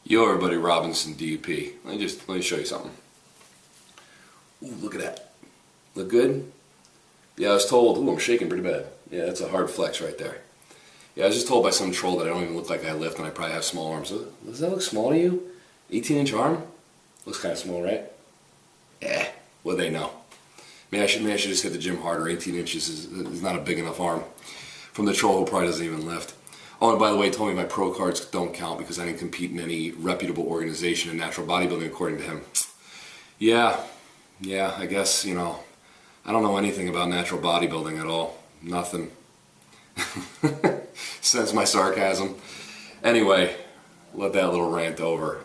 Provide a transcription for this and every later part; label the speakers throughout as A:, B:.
A: Yo everybody, Robinson DP. Let me show you something. Ooh, look at that. Look good? Yeah, I was told, ooh, I'm shaking pretty bad. Yeah, that's a hard flex right there. Yeah, I was just told by some troll that I don't even look like I lift and I probably have small arms. Does that look small to you? 18-inch arm? Looks kind of small, right? Well, they know. Maybe I should just hit the gym harder. 18 inches is not a big enough arm. From the troll who probably doesn't even lift. Oh, and by the way, he told me my pro cards don't count because I didn't compete in any reputable organization in natural bodybuilding, according to him. Yeah, I guess, I don't know anything about natural bodybuilding at all. Nothing. Sense my sarcasm. Anyway, let that little rant over.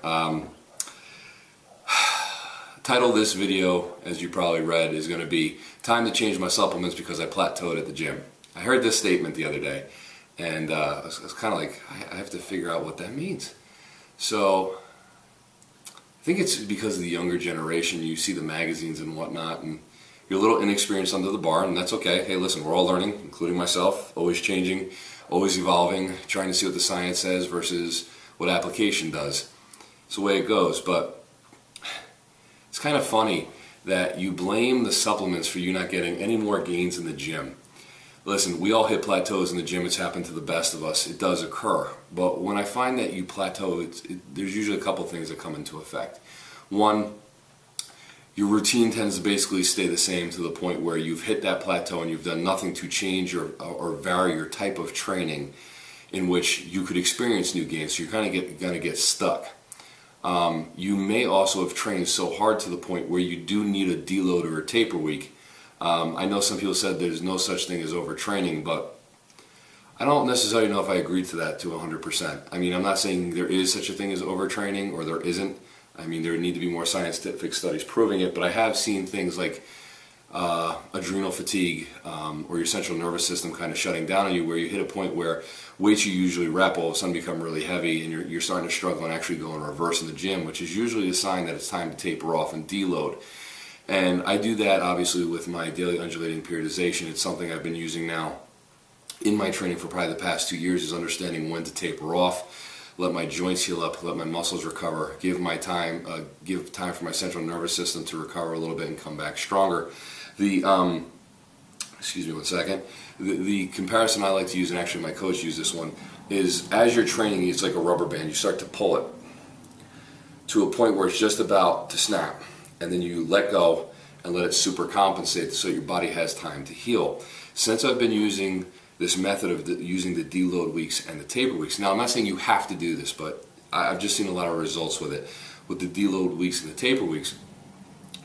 A: Title of this video, as you probably read, is going to be Time to Change My Supplements Because I Plateaued at the Gym. I heard this statement the other day, and I was kind of like, I have to figure out what that means. So, I think it's because of the younger generation. You see the magazines and whatnot, and you're a little inexperienced under the bar, and that's okay. Hey, listen, we're all learning, including myself, always changing, always evolving, trying to see what the science says versus what application does. It's the way it goes, but it's kind of funny that you blame the supplements for you not getting any more gains in the gym. Listen, we all hit plateaus in the gym. It's happened to the best of us. It does occur. But when I find that you plateau, there's usually a couple things that come into effect. One, your routine tends to basically stay the same to the point where you've hit that plateau and you've done nothing to change or vary your type of training in which you could experience new gains. So you're kind of going to get stuck. You may also have trained so hard to the point where you do need a deload or a taper week. I know some people said there's no such thing as overtraining, but I don't necessarily know if I agree to that to 100%. I mean, I'm not saying there is such a thing as overtraining or there isn't. I mean, there need to be more scientific studies proving it, but I have seen things like adrenal fatigue or your central nervous system kind of shutting down on you, where you hit a point where weights you usually rep all of a sudden become really heavy and you're starting to struggle and actually go in reverse in the gym, which is usually a sign that it's time to taper off and deload. And I do that obviously with my daily undulating periodization. It's something I've been using now in my training for probably the past 2 years, is understanding when to taper off, let my joints heal up, let my muscles recover, give time for my central nervous system to recover a little bit and come back stronger. Excuse me one second. The comparison I like to use, and actually my coach used this one, is as you're training, it's like a rubber band. You start to pull it to a point where it's just about to snap. And then you let go and let it super compensate so your body has time to heal. Since I've been using this method of using the deload weeks and the taper weeks, now I'm not saying you have to do this, but I've just seen a lot of results with it. With the deload weeks and the taper weeks,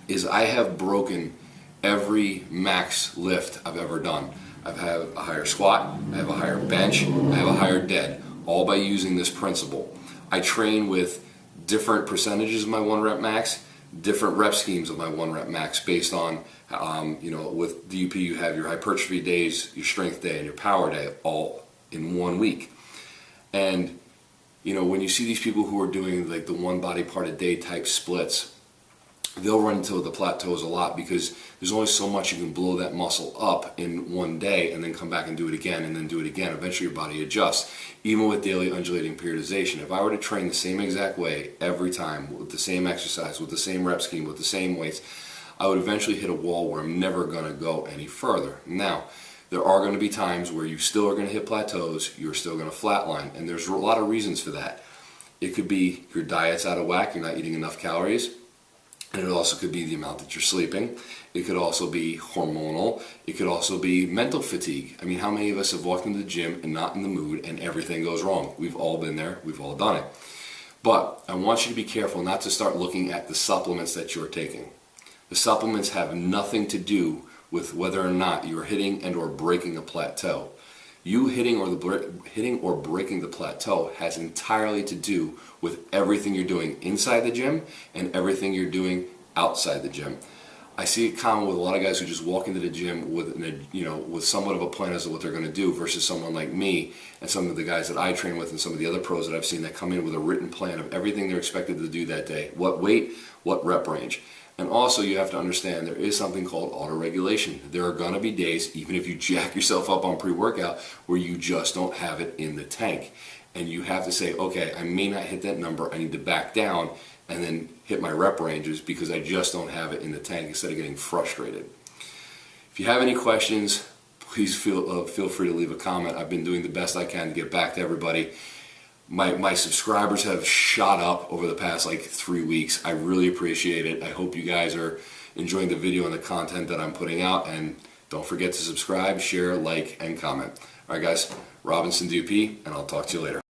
A: is I have broken every max lift I've ever done. I've had a higher squat, I have a higher bench, I have a higher dead, all by using this principle. I train with different percentages of my 1 rep max, different rep schemes of my 1 rep max based on, with DUP you have your hypertrophy days, your strength day, and your power day all in 1 week. And, when you see these people who are doing like the 1 body part a day type splits, they'll run into the plateaus a lot because there's only so much you can blow that muscle up in 1 day and then come back and do it again and then do it again. Eventually your body adjusts. Even with daily undulating periodization, if I were to train the same exact way every time with the same exercise, with the same rep scheme, with the same weights, I would eventually hit a wall where I'm never going to go any further. Now, there are going to be times where you still are going to hit plateaus, you're still going to flatline, and there's a lot of reasons for that. It could be your diet's out of whack, you're not eating enough calories. And it also could be the amount that you're sleeping. It could also be hormonal. It could also be mental fatigue. I mean, how many of us have walked into the gym and not in the mood and everything goes wrong? We've all been there. We've all done it. But I want you to be careful not to start looking at the supplements that you're taking. The supplements have nothing to do with whether or not you're hitting and or breaking a plateau. You hitting or breaking the plateau has entirely to do with everything you're doing inside the gym and everything you're doing outside the gym. I see it common with a lot of guys who just walk into the gym with somewhat of a plan as to what they're going to do versus someone like me and some of the guys that I train with and some of the other pros that I've seen that come in with a written plan of everything they're expected to do that day. What weight, what rep range. And also you have to understand there is something called auto-regulation. There are going to be days, even if you jack yourself up on pre-workout, where you just don't have it in the tank. and you have to say, okay, I may not hit that number, I need to back down and then hit my rep ranges because I just don't have it in the tank, instead of getting frustrated. If you have any questions, please feel free to leave a comment. I've been doing the best I can to get back to everybody. My subscribers have shot up over the past like 3 weeks. I really appreciate it. I hope you guys are enjoying the video and the content that I'm putting out, and don't forget to subscribe, share, like, and comment. All right, guys, Robinson DP, and I'll talk to you later.